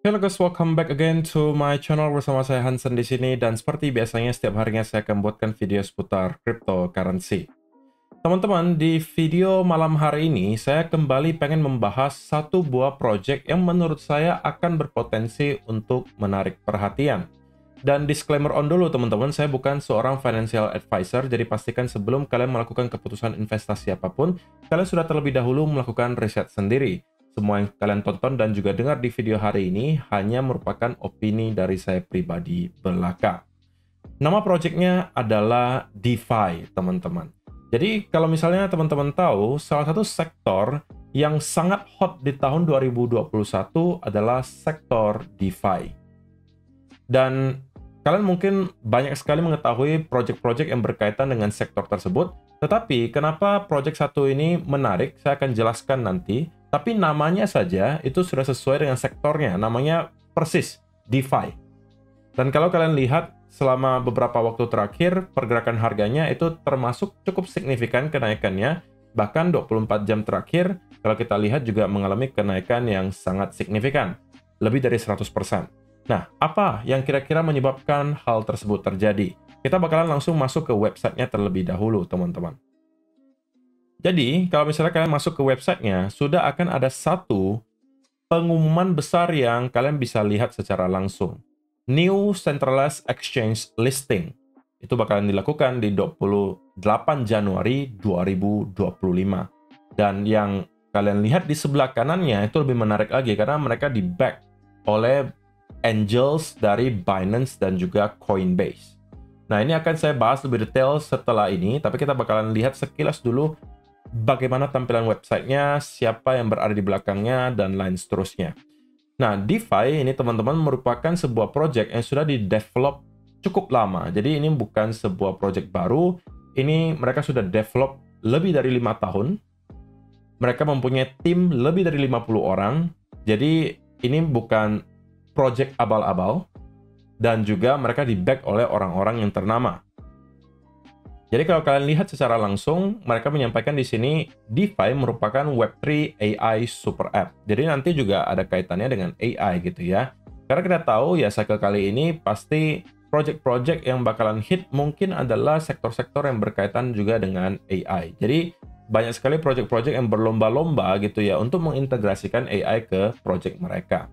Hello guys, welcome back again to my channel bersama saya Hansen di sini, dan seperti biasanya setiap harinya saya akan buatkan video seputar cryptocurrency. Teman-teman, di video malam hari ini saya kembali pengen membahas satu buah project yang menurut saya akan berpotensi untuk menarik perhatian. Dan disclaimer on dulu teman-teman, saya bukan seorang financial advisor, jadi pastikan sebelum kalian melakukan keputusan investasi apapun, kalian sudah terlebih dahulu melakukan riset sendiri. Semua yang kalian tonton dan juga dengar di video hari ini hanya merupakan opini dari saya pribadi belaka. Nama projectnya adalah DeFi, teman-teman. Jadi kalau misalnya teman-teman tahu, salah satu sektor yang sangat hot di tahun 2021 adalah sektor DeFi. Dan kalian mungkin banyak sekali mengetahui project-project yang berkaitan dengan sektor tersebut, tetapi kenapa project satu ini menarik, saya akan jelaskan nanti. Tapi namanya saja itu sudah sesuai dengan sektornya, namanya persis DeFi. Dan kalau kalian lihat selama beberapa waktu terakhir, pergerakan harganya itu termasuk cukup signifikan kenaikannya. Bahkan 24 jam terakhir, kalau kita lihat juga mengalami kenaikan yang sangat signifikan, lebih dari 100%. Nah, apa yang kira-kira menyebabkan hal tersebut terjadi? Kita bakalan langsung masuk ke websitenya terlebih dahulu, teman-teman. Jadi, kalau misalnya kalian masuk ke websitenya, sudah akan ada satu pengumuman besar yang kalian bisa lihat secara langsung. New Centralized Exchange Listing. Itu bakalan dilakukan di 28 Januari 2025. Dan yang kalian lihat di sebelah kanannya itu lebih menarik lagi, karena mereka di-back oleh angels dari Binance dan juga Coinbase. Nah, ini akan saya bahas lebih detail setelah ini, tapi kita bakalan lihat sekilas dulu bagaimana tampilan websitenya, siapa yang berada di belakangnya, dan lain seterusnya. Nah, DeFi ini teman-teman merupakan sebuah project yang sudah di-develop cukup lama. Jadi ini bukan sebuah project baru, ini mereka sudah develop lebih dari 5 tahun. Mereka mempunyai tim lebih dari 50 orang, jadi ini bukan project abal-abal, dan juga mereka di-back oleh orang-orang yang ternama. Jadi kalau kalian lihat secara langsung, mereka menyampaikan di sini DeFi merupakan Web3 AI super app. Jadi nanti juga ada kaitannya dengan AI gitu ya. Karena kita tahu ya cycle kali ini pasti project-project yang bakalan hit mungkin adalah sektor-sektor yang berkaitan juga dengan AI. Jadi banyak sekali project-project yang berlomba-lomba gitu ya untuk mengintegrasikan AI ke project mereka.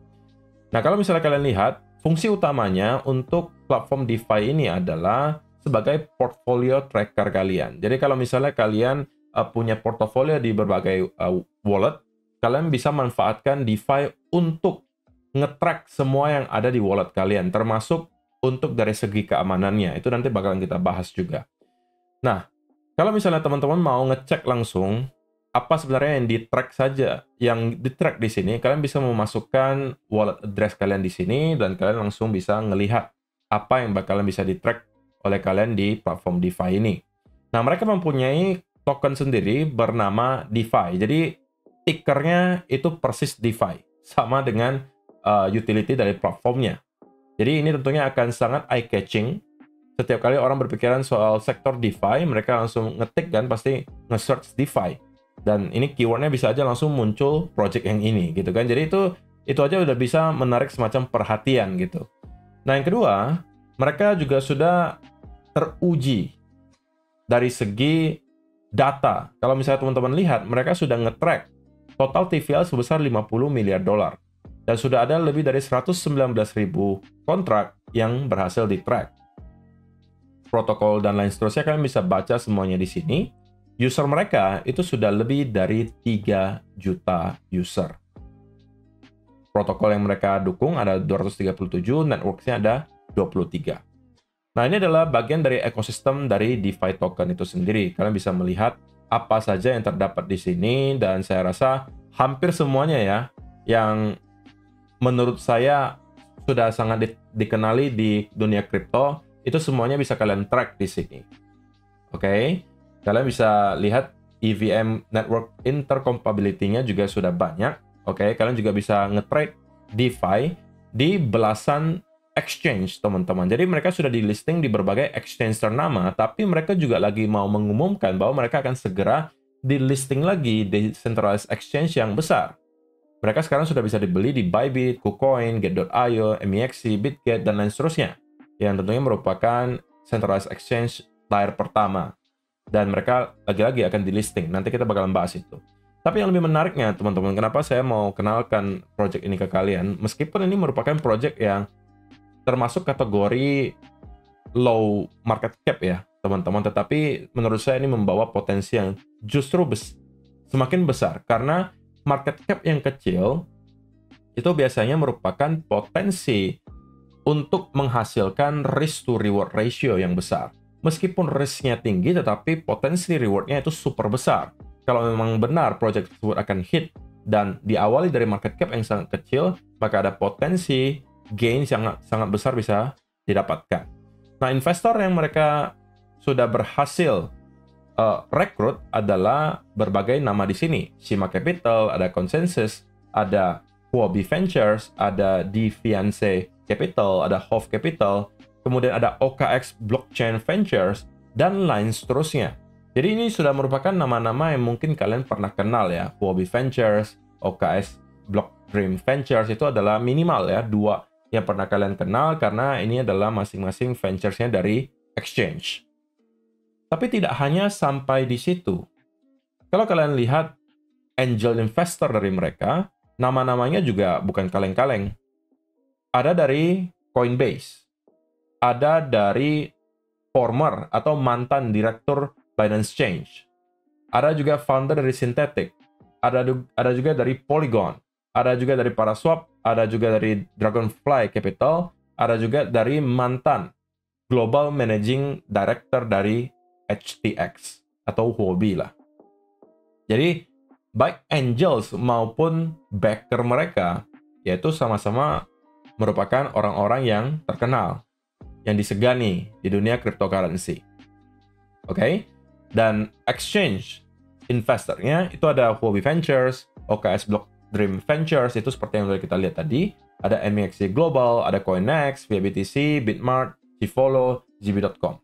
Nah, kalau misalnya kalian lihat, fungsi utamanya untuk platform DeFi ini adalah sebagai portfolio tracker kalian. Jadi kalau misalnya kalian punya portofolio di berbagai wallet, kalian bisa manfaatkan DeFi untuk nge-track semua yang ada di wallet kalian, termasuk untuk dari segi keamanannya. Itu nanti bakalan kita bahas juga. Nah, kalau misalnya teman-teman mau ngecek langsung apa sebenarnya yang di-track saja, yang di-track di sini, kalian bisa memasukkan wallet address kalian di sini, dan kalian langsung bisa ngelihat apa yang bakalan bisa di-track oleh kalian di platform DeFi ini. Nah, mereka mempunyai token sendiri bernama DeFi. Jadi, tickernya itu persis DeFi, sama dengan utility dari platformnya. Jadi, ini tentunya akan sangat eye-catching. Setiap kali orang berpikiran soal sektor DeFi, mereka langsung ngetik kan, pasti nge-search DeFi. Dan ini keywordnya bisa aja langsung muncul project yang ini, gitu kan. Jadi, itu aja udah bisa menarik semacam perhatian, gitu. Nah, yang kedua, mereka juga sudah teruji dari segi data. Kalau misalnya teman-teman lihat, mereka sudah nge-track total TVL sebesar 50 miliar dolar. Dan sudah ada lebih dari 119.000 kontrak yang berhasil di-track. Protokol dan lain seterusnya kalian bisa baca semuanya di sini. User mereka itu sudah lebih dari 3 juta user. Protokol yang mereka dukung ada 237, networks-nya ada 23. Nah, ini adalah bagian dari ekosistem dari DeFi token itu sendiri. Kalian bisa melihat apa saja yang terdapat di sini, dan saya rasa hampir semuanya ya, yang menurut saya sudah sangat dikenali di dunia kripto, itu semuanya bisa kalian track di sini. Oke, kalian bisa lihat EVM network intercompatibility-nya juga sudah banyak. Oke, kalian juga bisa nge-trade DeFi di belasan exchange, teman-teman. Jadi mereka sudah di listing di berbagai exchange ternama, tapi mereka juga lagi mau mengumumkan bahwa mereka akan segera di listing lagi di centralized exchange yang besar. Mereka sekarang sudah bisa dibeli di Bybit, KuCoin, Get.io, MEXC, Bitget, dan lain seterusnya. Yang tentunya merupakan centralized exchange layer pertama. Dan mereka lagi-lagi akan di-listing. Nanti kita bakalan bahas itu. Tapi yang lebih menariknya, teman-teman, kenapa saya mau kenalkan project ini ke kalian, meskipun ini merupakan project yang termasuk kategori low market cap ya, teman-teman, tetapi menurut saya ini membawa potensi yang justru semakin besar, karena market cap yang kecil itu biasanya merupakan potensi untuk menghasilkan risk to reward ratio yang besar. Meskipun risknya tinggi, tetapi potensi rewardnya itu super besar. Kalau memang benar project tersebut akan hit dan diawali dari market cap yang sangat kecil, maka ada potensi gain yang sangat besar bisa didapatkan. Nah, investor yang mereka sudah berhasil rekrut adalah berbagai nama di sini. Shima Capital, ada Consensus, ada Huobi Ventures, ada Deviance Capital, ada Hove Capital, kemudian ada OKX Blockchain Ventures, dan lain seterusnya. Jadi ini sudah merupakan nama-nama yang mungkin kalian pernah kenal ya. Huobi Ventures, OKX Blockdream Ventures itu adalah minimal ya, dua yang pernah kalian kenal karena ini adalah masing-masing ventures-nya dari exchange. Tapi tidak hanya sampai di situ. Kalau kalian lihat angel investor dari mereka, nama-namanya juga bukan kaleng-kaleng. Ada dari Coinbase, ada dari former atau mantan direktur Binance Change, ada juga founder dari Synthetic, ada juga dari Polygon, ada juga dari Paraswap, ada juga dari Dragonfly Capital, ada juga dari mantan Global Managing Director dari HTX atau Huobi lah. Jadi baik angels maupun backer mereka yaitu sama-sama merupakan orang-orang yang terkenal, yang disegani di dunia cryptocurrency. Oke? Dan exchange investornya itu ada Huobi Ventures, OKX Blockdream Ventures, itu seperti yang sudah kita lihat tadi. Ada MEXC Global, ada CoinEx, VBTC, Bitmart, Gfollow, GB.com.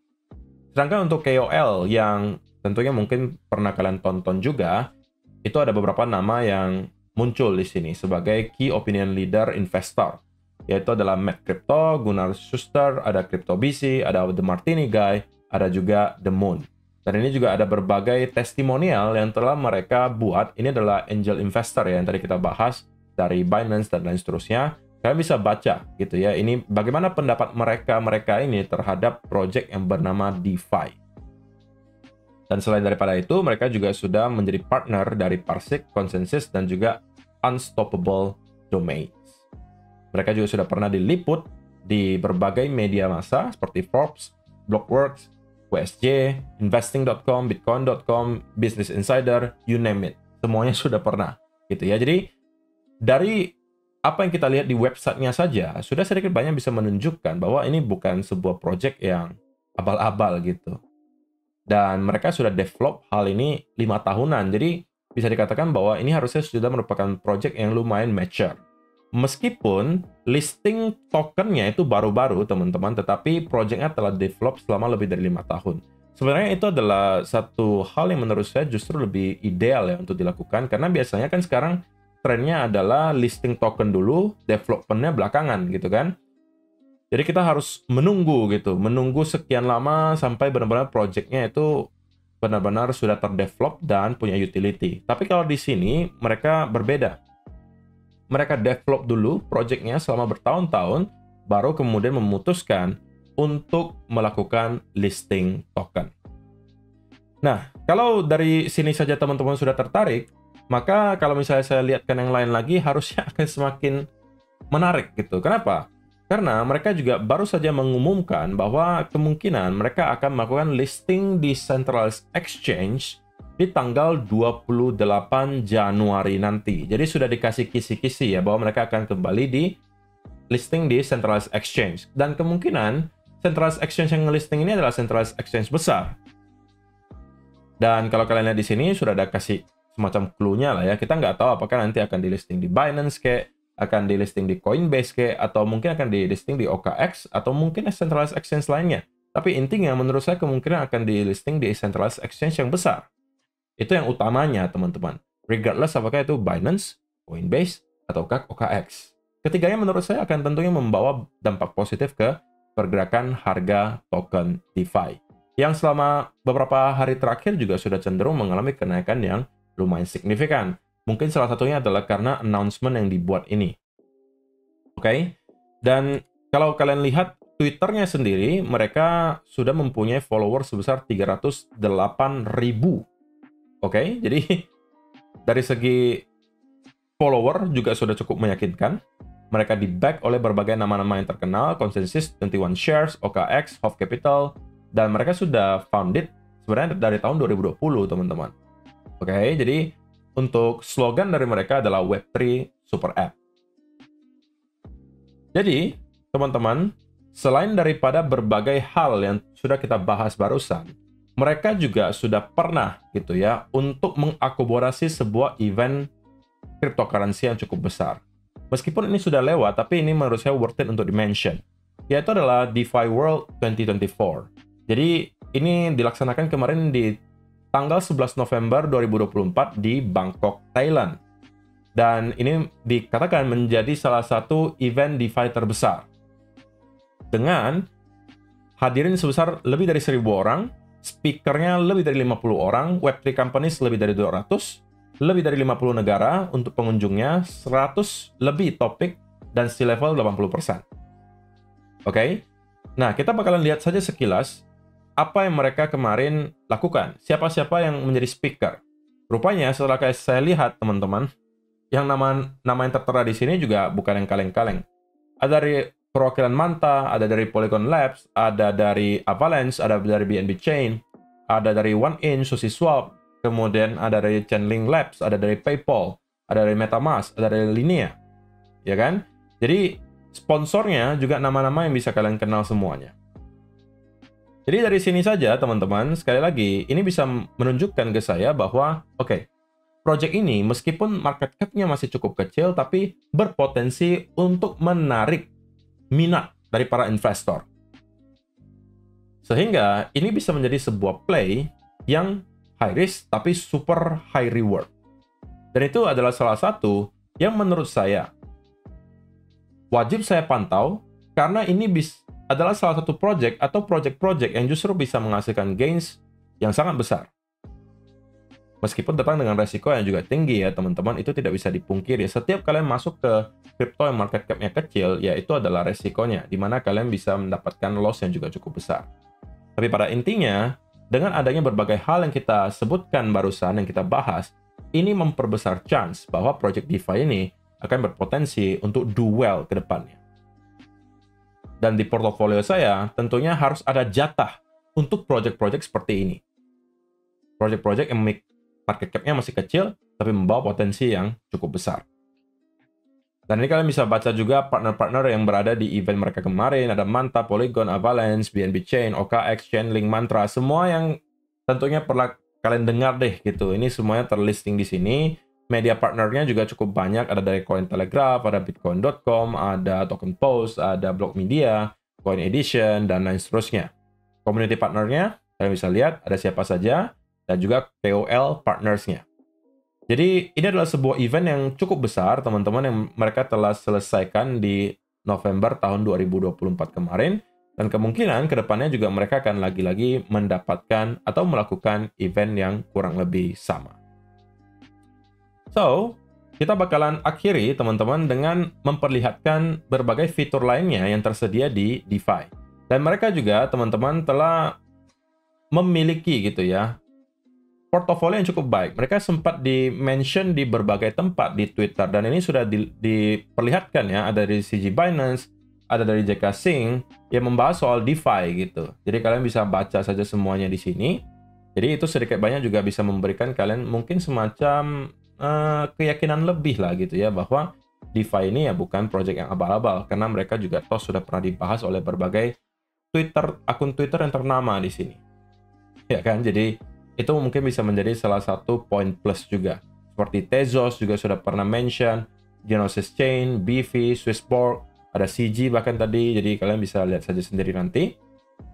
Sedangkan untuk KOL yang tentunya mungkin pernah kalian tonton juga, itu ada beberapa nama yang muncul di sini sebagai key opinion leader investor, yaitu adalah Matt Crypto, Gunnar Schuster, ada CryptoBC, ada The Martini Guy, ada juga The Moon. Dan ini juga ada berbagai testimonial yang telah mereka buat. Ini adalah angel investor ya, yang tadi kita bahas dari Binance dan lain seterusnya. Kalian bisa baca gitu ya, ini bagaimana pendapat mereka ini terhadap project yang bernama DeFi. Dan selain daripada itu, mereka juga sudah menjadi partner dari Parsec, Consensus, dan juga Unstoppable Domains. Mereka juga sudah pernah diliput di berbagai media massa seperti Forbes, Blockworks, WSJ, Investing.com, Bitcoin.com, Business Insider, you name it. Semuanya sudah pernah gitu ya. Jadi dari apa yang kita lihat di websitenya saja, sudah sedikit banyak bisa menunjukkan bahwa ini bukan sebuah project yang abal-abal gitu. Dan mereka sudah develop hal ini 5 tahunan. Jadi bisa dikatakan bahwa ini harusnya sudah merupakan project yang lumayan mature. Meskipun listing tokennya itu baru-baru teman-teman, tetapi projectnya telah develop selama lebih dari 5 tahun. Sebenarnya itu adalah satu hal yang menurut saya justru lebih ideal ya untuk dilakukan, karena biasanya kan sekarang trennya adalah listing token dulu, development-nya belakangan gitu kan. Jadi kita harus menunggu gitu, menunggu sekian lama sampai benar-benar projectnya itu benar-benar sudah terdevelop dan punya utility. Tapi kalau di sini mereka berbeda. Mereka develop dulu projectnya selama bertahun-tahun, baru kemudian memutuskan untuk melakukan listing token. Nah, kalau dari sini saja teman-teman sudah tertarik, maka kalau misalnya saya lihatkan yang lain lagi, harusnya akan semakin menarik gitu. Kenapa? Karena mereka juga baru saja mengumumkan bahwa kemungkinan mereka akan melakukan listing di Centralized Exchange di tanggal 28 Januari nanti. Jadi sudah dikasih kisi-kisi ya bahwa mereka akan kembali di listing di Centralized Exchange. Dan kemungkinan Centralized Exchange yang listing ini adalah Centralized Exchange besar. Dan kalau kalian lihat di sini sudah ada kasih semacam clue-nya lah ya. Kita nggak tahu apakah nanti akan di listing di Binance kayak, akan di listing di Coinbase kayak, atau mungkin akan di listing di OKX, atau mungkin Centralized Exchange lainnya. Tapi intinya menurut saya kemungkinan akan di listing di Centralized Exchange yang besar. Itu yang utamanya, teman-teman. Regardless apakah itu Binance, Coinbase, ataukah OKX. Ketiganya menurut saya akan tentunya membawa dampak positif ke pergerakan harga token DeFi, yang selama beberapa hari terakhir juga sudah cenderung mengalami kenaikan yang lumayan signifikan. Mungkin salah satunya adalah karena announcement yang dibuat ini. Oke? Dan kalau kalian lihat Twitternya sendiri, mereka sudah mempunyai follower sebesar 308.000. Oke? Jadi dari segi follower juga sudah cukup meyakinkan. Mereka di-back oleh berbagai nama-nama yang terkenal, Consensus, 21 Shares, OKX, Hof Capital, dan mereka sudah founded sebenarnya dari tahun 2020, teman-teman. Oke, jadi untuk slogan dari mereka adalah Web3 Super App. Jadi, teman-teman, selain daripada berbagai hal yang sudah kita bahas barusan, mereka juga sudah pernah gitu ya untuk mengakomodasi sebuah event cryptocurrency yang cukup besar. Meskipun ini sudah lewat, tapi ini menurut saya worth it untuk di-mention. Yaitu adalah DeFi World 2024. Jadi, ini dilaksanakan kemarin di tanggal 11 November 2024 di Bangkok, Thailand. Dan ini dikatakan menjadi salah satu event DeFi terbesar. Dengan hadirin sebesar lebih dari 1.000 orang, speakernya lebih dari 50 orang, Web3 companies lebih dari 200, lebih dari 50 negara untuk pengunjungnya, 100 lebih topik, dan C-level 80%. Oke? Nah, kita bakalan lihat saja sekilas apa yang mereka kemarin lakukan. Siapa-siapa yang menjadi speaker. Rupanya, setelah saya lihat, teman-teman, yang nama yang tertera di sini juga bukan yang kaleng-kaleng. Ada dari perwakilan Manta, ada dari Polygon Labs, ada dari Avalanche, ada dari BNB Chain, ada dari OneInch, SushiSwap, kemudian ada dari Chainlink Labs, ada dari PayPal, ada dari MetaMask, ada dari Linea. Ya kan? Jadi sponsornya juga nama-nama yang bisa kalian kenal semuanya. Jadi dari sini saja teman-teman, sekali lagi ini bisa menunjukkan ke saya bahwa oke, project ini meskipun market cap-nya masih cukup kecil tapi berpotensi untuk menarik minat dari para investor. Sehingga ini bisa menjadi sebuah play yang high risk tapi super high reward. Dan itu adalah salah satu yang menurut saya wajib saya pantau karena ini adalah salah satu project atau project-project yang justru bisa menghasilkan gains yang sangat besar. Meskipun datang dengan resiko yang juga tinggi ya teman-teman, itu tidak bisa dipungkiri. Setiap kalian masuk ke crypto yang market cap-nya kecil, ya itu adalah resikonya, di mana kalian bisa mendapatkan loss yang juga cukup besar. Tapi pada intinya, dengan adanya berbagai hal yang kita sebutkan barusan, yang kita bahas, ini memperbesar chance bahwa project DeFi ini akan berpotensi untuk do well ke depannya. Dan di portofolio saya, tentunya harus ada jatah untuk project-project seperti ini. Project-project yang market cap-nya masih kecil, tapi membawa potensi yang cukup besar. Dan ini kalian bisa baca juga partner-partner yang berada di event mereka kemarin. Ada Manta, Polygon, Avalanche, BNB Chain, OKX, Chainlink, Mantra. Semua yang tentunya pernah kalian dengar deh gitu. Ini semuanya terlisting di sini. Media partnernya juga cukup banyak. Ada dari Cointelegraph, ada Bitcoin.com, ada Token Post, ada Block Media, Coin Edition, dan lain seterusnya. Community partnernya, kalian bisa lihat ada siapa saja, dan juga KOL partnersnya. Jadi ini adalah sebuah event yang cukup besar, teman-teman, yang mereka telah selesaikan di November tahun 2024 kemarin. Dan kemungkinan kedepannya juga mereka akan lagi-lagi mendapatkan atau melakukan event yang kurang lebih sama. So, kita bakalan akhiri teman-teman dengan memperlihatkan berbagai fitur lainnya yang tersedia di DeFi. Dan mereka juga teman-teman telah memiliki gitu ya portofolio yang cukup baik. Mereka sempat di-mention di berbagai tempat di Twitter dan ini sudah diperlihatkan ya, ada dari CG Binance, ada dari JK Singh yang membahas soal DeFi gitu. Jadi kalian bisa baca saja semuanya di sini. Jadi itu sedikit banyak juga bisa memberikan kalian mungkin semacam keyakinan lebih lah gitu ya bahwa DeFi ini ya bukan project yang abal-abal karena mereka juga toh sudah pernah dibahas oleh berbagai akun Twitter yang ternama di sini. Ya kan? Jadi itu mungkin bisa menjadi salah satu poin plus juga. Seperti Tezos juga sudah pernah mention, Genesis Chain, Beefy, Swissborg, ada CG bahkan tadi. Jadi kalian bisa lihat saja sendiri nanti.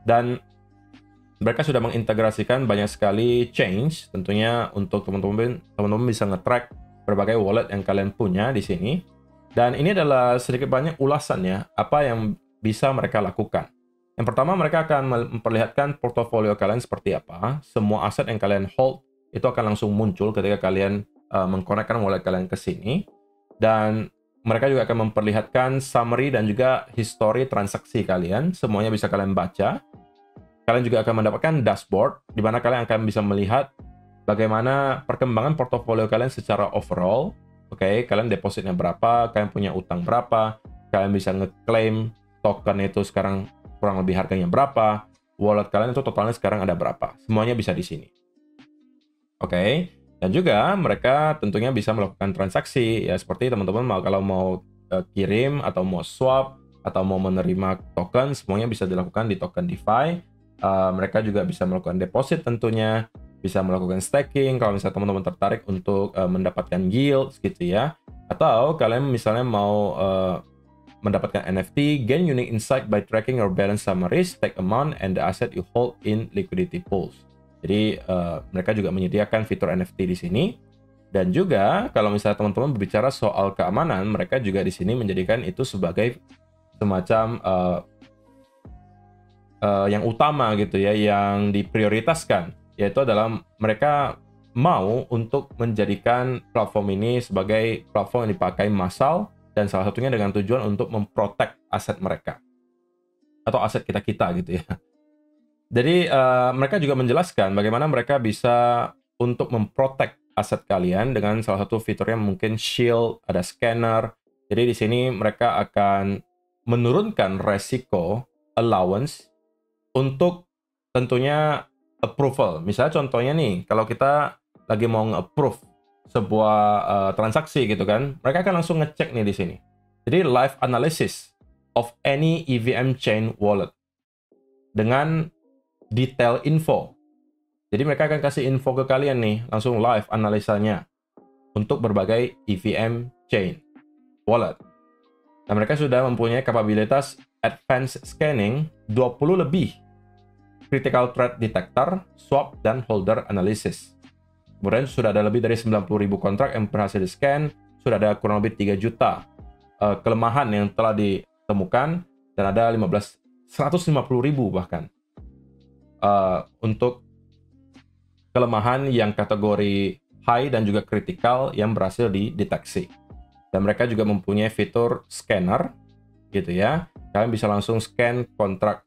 Dan mereka sudah mengintegrasikan banyak sekali chains, tentunya untuk teman-teman bisa nge-track berbagai wallet yang kalian punya di sini. Dan ini adalah sedikit banyak ulasannya, apa yang bisa mereka lakukan. Yang pertama, mereka akan memperlihatkan portofolio kalian seperti apa. Semua aset yang kalian hold itu akan langsung muncul ketika kalian mengkonekkan wallet kalian ke sini. Dan mereka juga akan memperlihatkan summary dan juga history transaksi kalian. Semuanya bisa kalian baca. Kalian juga akan mendapatkan dashboard, di mana kalian akan bisa melihat bagaimana perkembangan portofolio kalian secara overall. Oke, kalian depositnya berapa, kalian punya utang berapa, kalian bisa ngeklaim token itu sekarang kurang lebih harganya berapa, wallet kalian itu totalnya sekarang ada berapa. Semuanya bisa di sini. Oke, dan juga mereka tentunya bisa melakukan transaksi, ya seperti teman-teman kalau mau kirim atau mau swap atau mau menerima token, semuanya bisa dilakukan di token DeFi. Mereka juga bisa melakukan deposit tentunya, bisa melakukan staking kalau misalnya teman-teman tertarik untuk mendapatkan yield gitu ya. Atau kalian misalnya mau mendapatkan NFT, gain unique insight by tracking your balance summaries, stake amount, and the asset you hold in liquidity pools. Jadi mereka juga menyediakan fitur NFT di sini. Dan juga kalau misalnya teman-teman berbicara soal keamanan, mereka juga di sini menjadikan itu sebagai semacam yang utama gitu ya, yang diprioritaskan, yaitu adalah mereka mau untuk menjadikan platform ini sebagai platform yang dipakai massal, dan salah satunya dengan tujuan untuk memprotek aset mereka atau aset kita-kita gitu ya. Jadi mereka juga menjelaskan bagaimana mereka bisa untuk memprotek aset kalian dengan salah satu fiturnya mungkin shield, ada scanner. Jadi di sini mereka akan menurunkan resiko allowance untuk tentunya approval. Misalnya contohnya nih, kalau kita lagi mau nge-approve sebuah transaksi gitu kan, mereka akan langsung ngecek nih di sini. Jadi live analysis of any EVM chain wallet dengan detail info. Jadi mereka akan kasih info ke kalian nih, langsung live analisanya untuk berbagai EVM chain wallet. Dan mereka sudah mempunyai kapabilitas advanced scanning 20 lebih critical threat detector, swap, dan holder analysis. Kemudian sudah ada lebih dari 90.000 kontrak yang berhasil di-scan, sudah ada kurang lebih 3 juta kelemahan yang telah ditemukan, dan ada 150.000 bahkan untuk kelemahan yang kategori high dan juga critical yang berhasil dideteksi. Dan mereka juga mempunyai fitur scanner gitu ya. Kalian bisa langsung scan kontrak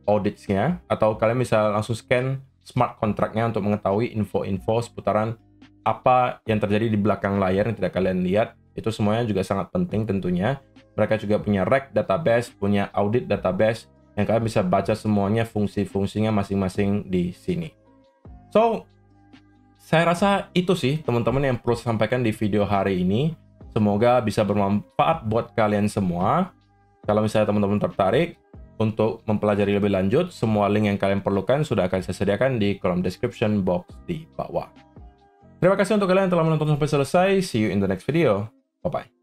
auditsnya, atau kalian bisa langsung scan smart kontraknya untuk mengetahui info-info seputaran apa yang terjadi di belakang layar yang tidak kalian lihat. Itu semuanya juga sangat penting tentunya. Mereka juga punya RAG database, punya audit database, yang kalian bisa baca semuanya fungsi-fungsinya masing-masing di sini. So, saya rasa itu sih teman-teman yang perlu saya sampaikan di video hari ini. Semoga bisa bermanfaat buat kalian semua. Kalau misalnya teman-teman tertarik untuk mempelajari lebih lanjut, semua link yang kalian perlukan sudah akan saya sediakan di kolom description box di bawah. Terima kasih untuk kalian yang telah menonton sampai selesai. See you in the next video. Bye-bye.